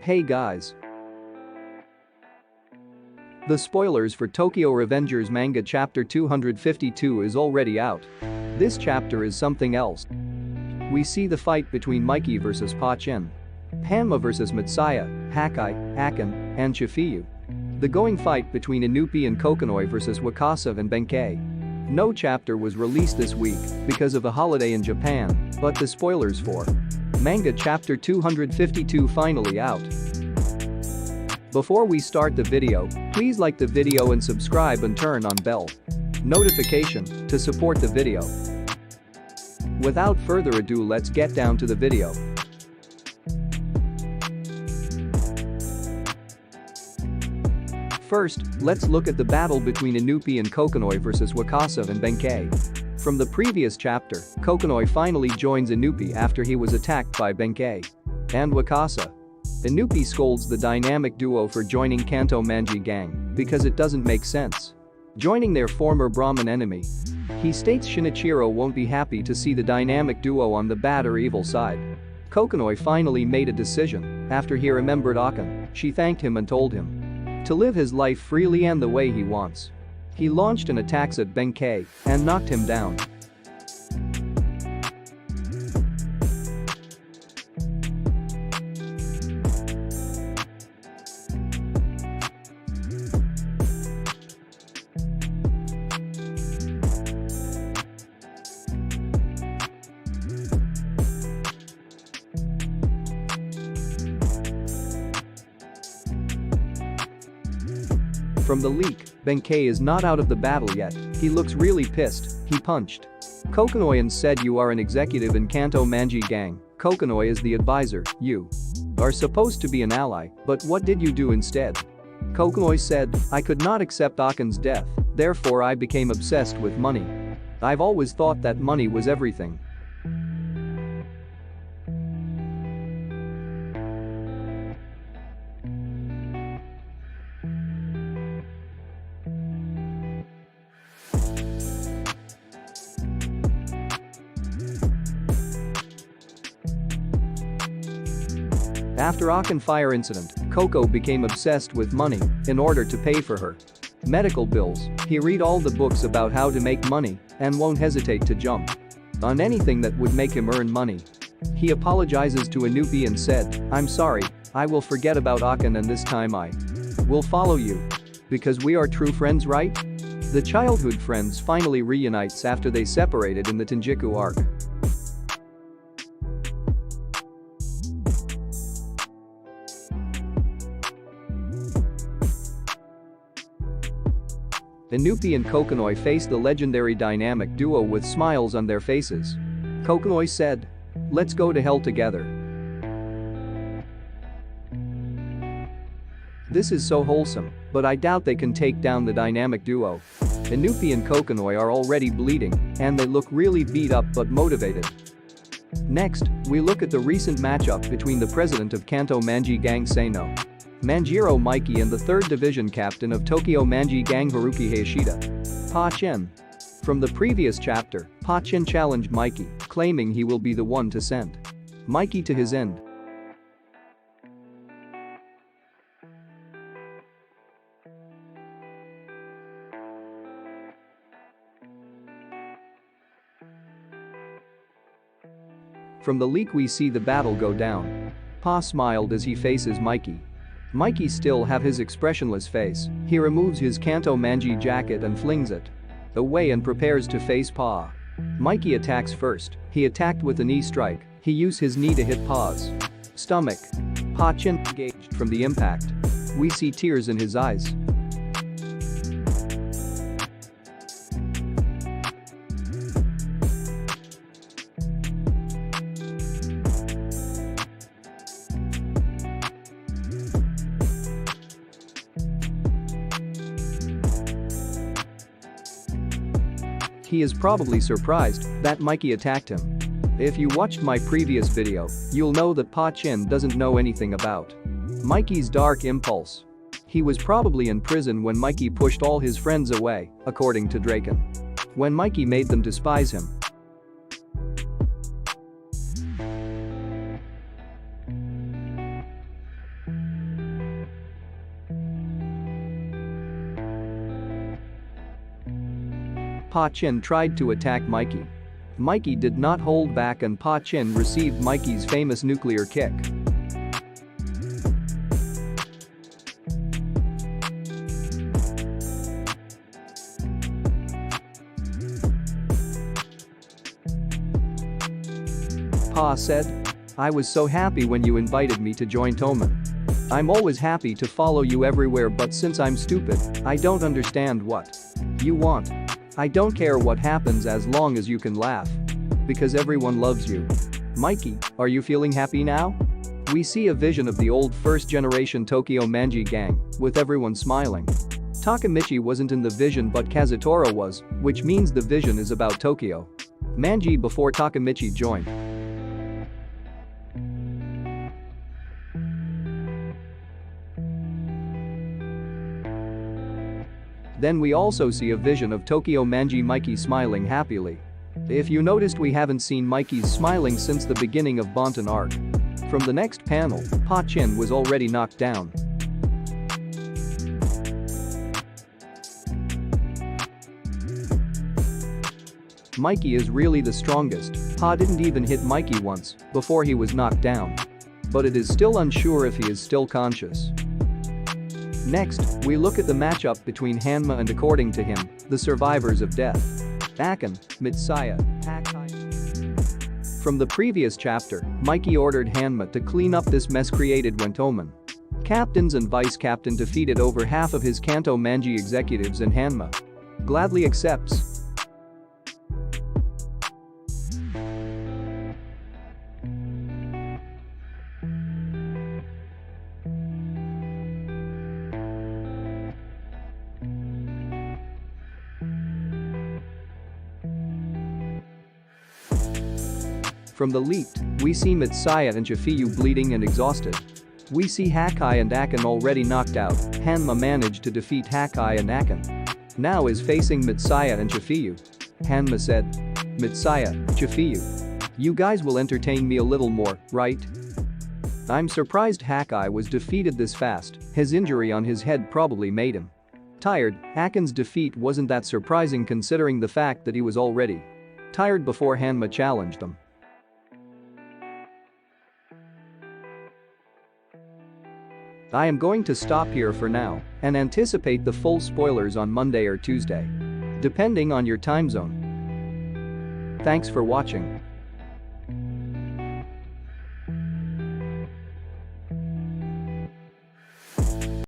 Hey guys. The spoilers for Tokyo Revengers Manga chapter 252 is already out. This chapter is something else. We see the fight between Mikey vs Pachin, Hanma vs Mitsaya, Hakai, Akin, and Shifuyu. The going fight between Inupi and Kokonoi vs Wakasa and Benkei. No chapter was released this week because of a holiday in Japan, but the spoilers for Manga chapter 252 finally out. Before we start the video, please like the video and subscribe and turn on bell notification to support the video. Without further ado, let's get down to the video. First, let's look at the battle between Inupi and Kokonoi vs Wakasa and Benkei. From the previous chapter, Kokonoi finally joins Inupi after he was attacked by Benkei and Wakasa. Inupi scolds the dynamic duo for joining Kanto Manji gang because it doesn't make sense. Joining their former Brahmin enemy. He states Shinichiro won't be happy to see the dynamic duo on the bad or evil side. Kokonoi finally made a decision after he remembered Akin. She thanked him and told him to live his life freely and the way he wants. He launched an attack at Benkei and knocked him down. From the leak, Benkei is not out of the battle yet. He looks really pissed. He punched Kokonoi and said, "You are an executive in Kanto Manji gang. Kokonoi is the advisor. You are supposed to be an ally, but what did you do instead?" Kokonoi said, "I could not accept Akin's death, therefore I became obsessed with money. I've always thought that money was everything." After Akin fire incident, Coco became obsessed with money in order to pay for her medical bills. He read all the books about how to make money and won't hesitate to jump on anything that would make him earn money. He apologizes to Inupi and said, "I'm sorry, I will forget about Akin and this time I will follow you. Because we are true friends, right?" The childhood friends finally reunites after they separated in the Tenjiku arc. Inupi and Kokonoi face the legendary dynamic duo with smiles on their faces. Kokonoi said, "Let's go to hell together." This is so wholesome, but I doubt they can take down the dynamic duo. Inupi and Kokonoi are already bleeding, and they look really beat up but motivated. Next, we look at the recent matchup between the president of Kanto Manji gang Seino Manjiro Mikey and the 3rd Division captain of Tokyo Manji gang Haruki Hayashida Pachin. From the previous chapter, Pachin challenged Mikey, claiming he will be the one to send Mikey to his end. From the leak we see the battle go down. Pa smiled as he faces Mikey. Mikey still have his expressionless face. He removes his Kanto Manji jacket and flings it away and prepares to face Pa. Mikey attacks first. He attacked with a knee strike. He used his knee to hit Pa's stomach. Pachin engaged from the impact. We see tears in his eyes. He is probably surprised that Mikey attacked him. If you watched my previous video, you'll know that Pachin doesn't know anything about Mikey's dark impulse. He was probably in prison when Mikey pushed all his friends away, according to Draken. When Mikey made them despise him. Pa-chin tried to attack Mikey. Mikey did not hold back and Pa-chin received Mikey's famous nuclear kick. Pa said, "I was so happy when you invited me to join Toman. I'm always happy to follow you everywhere, but since I'm stupid, I don't understand what you want. I don't care what happens as long as you can laugh. Because everyone loves you." Mikey, are you feeling happy now? We see a vision of the old first-generation Tokyo Manji gang, with everyone smiling. Takemichi wasn't in the vision but Kazutora was, which means the vision is about Tokyo Manji before Takemichi joined. Then we also see a vision of Tokyo Manji Mikey smiling happily. If you noticed, we haven't seen Mikey's smiling since the beginning of Bonton arc. From the next panel, Pa-chin was already knocked down. Mikey is really the strongest. Pa didn't even hit Mikey once before he was knocked down. But it is still unsure if he is still conscious. Next, we look at the matchup between Hanma and, according to him, the survivors of death. Akan, Mitsaya, Hakai. From the previous chapter, Mikey ordered Hanma to clean up this mess created when Toman captains and vice-captain defeated over half of his Kanto Manji executives, and Hanma gladly accepts. From the leaked, we see Mitsaya and Chifiyu bleeding and exhausted. We see Hakai and Akan already knocked out. Hanma managed to defeat Hakai and Akan. Now is facing Mitsaya and Chifiyu. Hanma said, "Mitsaya, Chifiyu, you guys will entertain me a little more, right?" I'm surprised Hakai was defeated this fast. His injury on his head probably made him tired. Akan's defeat wasn't that surprising considering the fact that he was already tired before Hanma challenged him. I am going to stop here for now and anticipate the full spoilers on Monday or Tuesday, depending on your time zone. Thanks for watching.